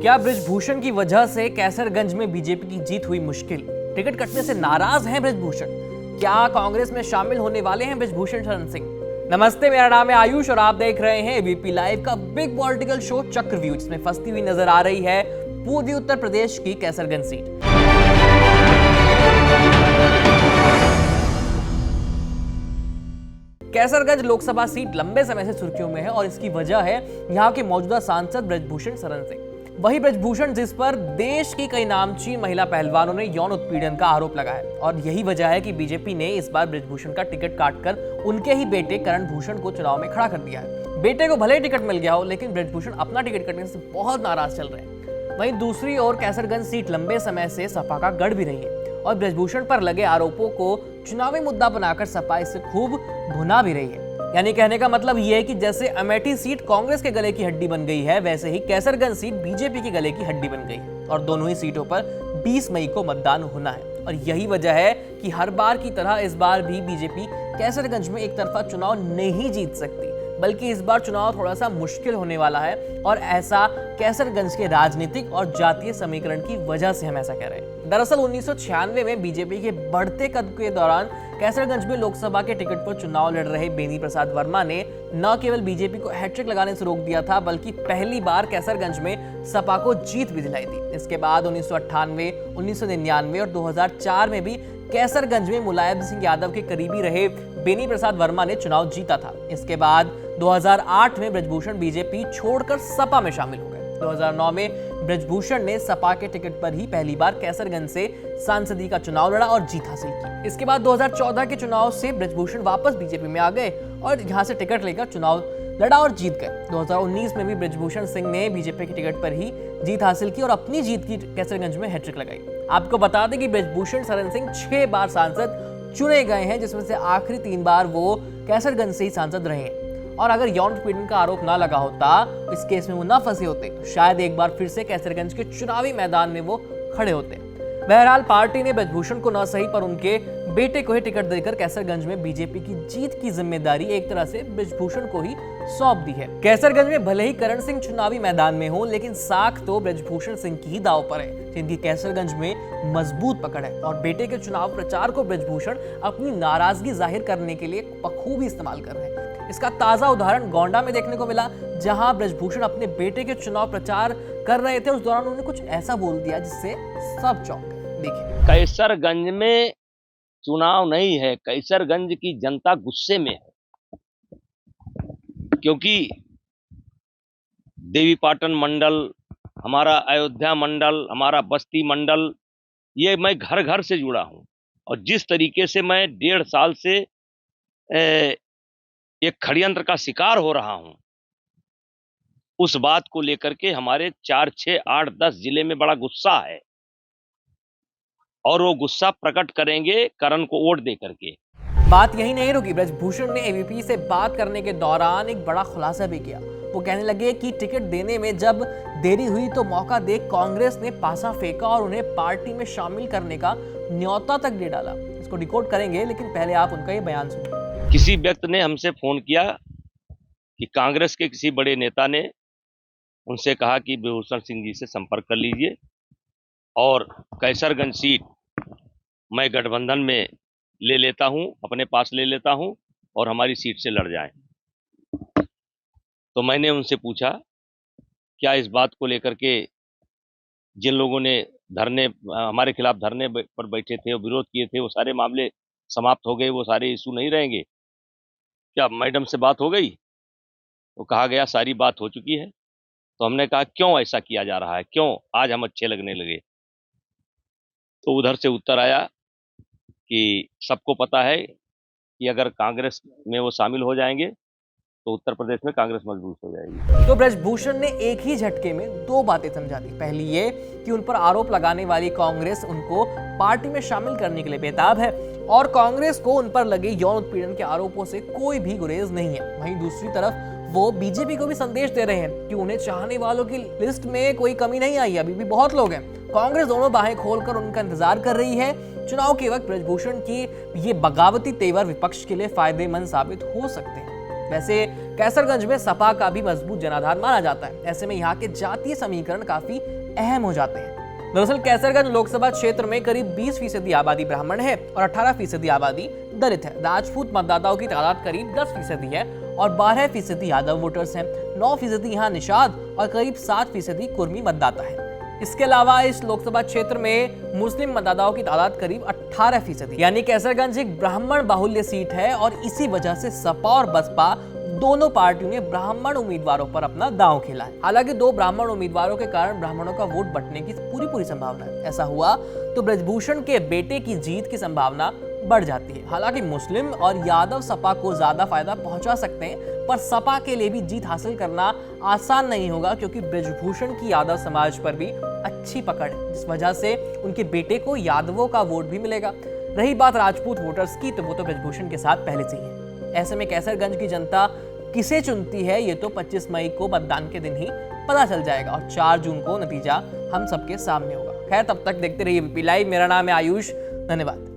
क्या बृजभूषण की वजह से कैसरगंज में बीजेपी की जीत हुई मुश्किल? टिकट कटने से नाराज हैं बृजभूषण? क्या कांग्रेस में शामिल होने वाले हैं बृजभूषण शरण सिंह? नमस्ते, मेरा नाम है आयुष और आप देख रहे हैं एबीपी लाइव का बिग पॉलिटिकल शो चक्रव्यूह, जिसमें फंसती हुई नजर आ रही है पूर्वी उत्तर प्रदेश की कैसरगंज सीट। कैसरगंज लोकसभा सीट लंबे समय से सुर्खियों में है और इसकी वजह है यहां के मौजूदा सांसद बृजभूषण शरण सिंह। वही बृजभूषण जिस पर देश की कई नामचीन महिला पहलवानों ने यौन उत्पीड़न का आरोप लगाया और यही वजह है कि बीजेपी ने इस बार बृजभूषण का टिकट काटकर उनके ही बेटे करण भूषण को चुनाव में खड़ा कर दिया है। बेटे को भले ही टिकट मिल गया हो, लेकिन बृजभूषण अपना टिकट कटने से बहुत नाराज चल रहे हैं। वहीं दूसरी ओर कैसरगंज सीट लंबे समय से सपा का गढ़ भी रही है और बृजभूषण पर लगे आरोपों को चुनावी मुद्दा बनाकर सपा इससे खूब भुना भी रही है। यानी कहने का मतलब यह है कि जैसे अमेठी सीट कांग्रेस के गले की हड्डी बन गई है, वैसे ही कैसरगंज सीट बीजेपी के गले की हड्डी बन गई है और दोनों ही सीटों पर 20 मई को मतदान होना है। और यही वजह है कि हर बार की तरह इस बार भी बीजेपी कैसरगंज में एक तरफा चुनाव नहीं जीत सकती, बल्कि इस बार चुनाव थोड़ा सा मुश्किल होने वाला है और ऐसा कैसरगंज के राजनीतिक और जातीय समीकरण की वजह से हम ऐसा कह रहे हैं। दरअसल 1996 में बीजेपी के बढ़ते कद के दौरान कैसरगंज में लोकसभा के टिकट पर चुनाव लड़ रहे बेनी प्रसाद वर्मा ने न केवल बीजेपी को हैट्रिक लगाने से रोक दिया था, बल्कि पहली बार कैसरगंज में सपा को जीत भी दिलाई थी। इसके बाद 1998, 1999 और 2004 में भी कैसरगंज में मुलायम सिंह यादव के करीबी रहे बेनी प्रसाद वर्मा ने चुनाव जीता था। इसके बाद 2008 में बृजभूषण बीजेपी छोड़कर सपा में शामिल हो गए। 2009 में बृजभूषण ने सपा के टिकट पर ही पहली बार कैसरगंज से सांसदी का चुनाव लड़ा और जीत हासिल की। इसके बाद 2014 के चुनाव से बृजभूषण वापस बीजेपी में आ गए और यहां से टिकट लेकर चुनाव लड़ा और जीत गए। 2019 में भी बृजभूषण सिंह ने बीजेपी के टिकट पर ही जीत हासिल की और अपनी जीत की कैसरगंज में हैट्रिक लगाई। आपको बता दें कि बृजभूषण शरण सिंह 6 बार सांसद चुने गए हैं, जिसमें से आखिरी 3 बार वो कैसरगंज से ही सांसद रहे हैं। और अगर यौन उत्पीड़न का आरोप ना लगा होता, इस केस में वो ना फंसे होते, तो शायद एक बार फिर से कैसरगंज के चुनावी मैदान में वो खड़े होते। बहरहाल पार्टी ने बृजभूषण को न सही पर उनके बेटे को ही टिकट देकर कैसरगंज में बीजेपी की जीत की जिम्मेदारी एक तरह से बृजभूषण को ही सौंप दी है। कैसरगंज में भले ही करण सिंह चुनावी मैदान में हो, लेकिन साख तो बृजभूषण सिंह की ही दांव पर है, जिनकी कैसरगंज में मजबूत पकड़ है और बेटे के चुनाव प्रचार को बृजभूषण अपनी नाराजगी जाहिर करने के लिए बखूबी इस्तेमाल कर रहे हैं। इसका ताजा उदाहरण गोंडा में देखने को मिला, जहां बृजभूषण अपने बेटे के चुनाव प्रचार कर रहे थे। उस दौरान उन्होंने कुछ ऐसा बोल दिया जिससे सब चौंक गए। देखिए, कैसरगंज में चुनाव नहीं है, कैसरगंज की जनता गुस्से में है, क्योंकि देवीपाटन मंडल, हमारा अयोध्या मंडल, हमारा बस्ती मंडल, ये मैं घर घर से जुड़ा हूं और जिस तरीके से मैं 1.5 साल से एक षड्यंत्र का शिकार हो रहा हूं, उस बात को लेकर के हमारे 4, 6, 8, 10 जिले में बड़ा गुस्सा है और वो गुस्सा प्रकट करेंगे करण को वोट दे करके। बात यही नहीं रुकी। बृजभूषण ने एबीपी से बात करने के दौरान एक बड़ा खुलासा भी किया। वो कहने लगे कि टिकट देने में जब देरी हुई तो मौका देख कांग्रेस ने पासा फेंका और उन्हें पार्टी में शामिल करने का न्योता तक दे डाला। इसको डिकोड करेंगे, लेकिन पहले आप उनका ये बयान सुनिए। किसी व्यक्ति ने हमसे फोन किया कि कांग्रेस के किसी बड़े नेता ने उनसे कहा कि बृजभूषण सिंह जी से संपर्क कर लीजिए और कैसरगंज सीट मैं गठबंधन में ले लेता हूं, अपने पास ले लेता हूं और हमारी सीट से लड़ जाएं। तो मैंने उनसे पूछा, क्या इस बात को लेकर के जिन लोगों ने हमारे खिलाफ धरने पर बैठे थे और विरोध किए थे, वो सारे मामले समाप्त हो गए, वो सारे इशू नहीं रहेंगे? क्या मैडम से बात हो गई? तो कहा गया सारी बात हो चुकी है। तो हमने कहा क्यों ऐसा किया जा रहा है, क्यों आज हम अच्छे लगने लगे? तो उधर से उत्तर आया कि सबको पता है कि अगर कांग्रेस में वो शामिल हो जाएंगे तो उत्तर प्रदेश में कांग्रेस मजबूत हो जाएगी। तो बृजभूषण ने एक ही झटके में 2 बातें समझा दी। पहली ये कि उन पर आरोप लगाने वाली कांग्रेस उनको पार्टी में शामिल करने के लिए बेताब है और कांग्रेस को उन पर लगे यौन उत्पीड़न के आरोपों से कोई भी गुरेज नहीं है। वहीं दूसरी तरफ वो बीजेपी को भी संदेश दे रहे हैं कि उन्हें चाहने वालों की लिस्ट में कोई कमी नहीं आई, अभी भी बहुत लोग हैं। कांग्रेस दोनों बाहें खोलकर उनका इंतजार कर रही है। चुनाव के वक्त बृजभूषण की ये बगावती तेवर विपक्ष के लिए फायदेमंद साबित हो सकते हैं। वैसे कैसरगंज में सपा का भी मजबूत जनाधार माना जाता है। ऐसे में यहाँ के जातीय समीकरण काफी अहम हो जाते हैं। दरअसल कैसरगंज लोकसभा क्षेत्र में करीब 20% आबादी ब्राह्मण है और 18% आबादी दलित है। राजपूत मतदाताओं की तादाद करीब 10% है और 12% यादव वोटर्स हैं। 9% यहाँ निषाद और करीब 7% कुर्मी मतदाता है। इसके अलावा इस लोकसभा क्षेत्र में मुस्लिम मतदाताओं की तादाद करीब 18%, यानी कैसरगंज एक ब्राह्मण बाहुल्य सीट है और इसी वजह से सपा और बसपा दोनों पार्टियों ने ब्राह्मण उम्मीदवारों पर अपना दांव खेला है। हालांकि 2 ब्राह्मण उम्मीदवारों के कारण ब्राह्मणों का वोट बंटने की पूरी संभावना है। ऐसा हुआ तो ब्रजभूषण के बेटे की जीत की संभावना बढ़ जाती है। हालांकि मुस्लिम और यादव सपा को ज्यादा फायदा पहुंचा सकते हैं, पर सपा के लिए भी जीत हासिल करना आसान नहीं होगा, क्योंकि ब्रजभूषण की यादव समाज पर भी अच्छी पकड़ है, जिस वजह से उनके बेटे को यादवों का वोट भी मिलेगा। रही बात राजपूत वोटर्स की, तो वो तो ब्रजभूषण के साथ पहले से ही है। ऐसे में कैसरगंज की जनता किसे चुनती है, ये तो 25 मई को मतदान के दिन ही पता चल जाएगा और 4 जून को नतीजा हम सबके सामने होगा। खैर, तब तक देखते रहिए एबीपी लाइव। मेरा नाम है आयुष। धन्यवाद।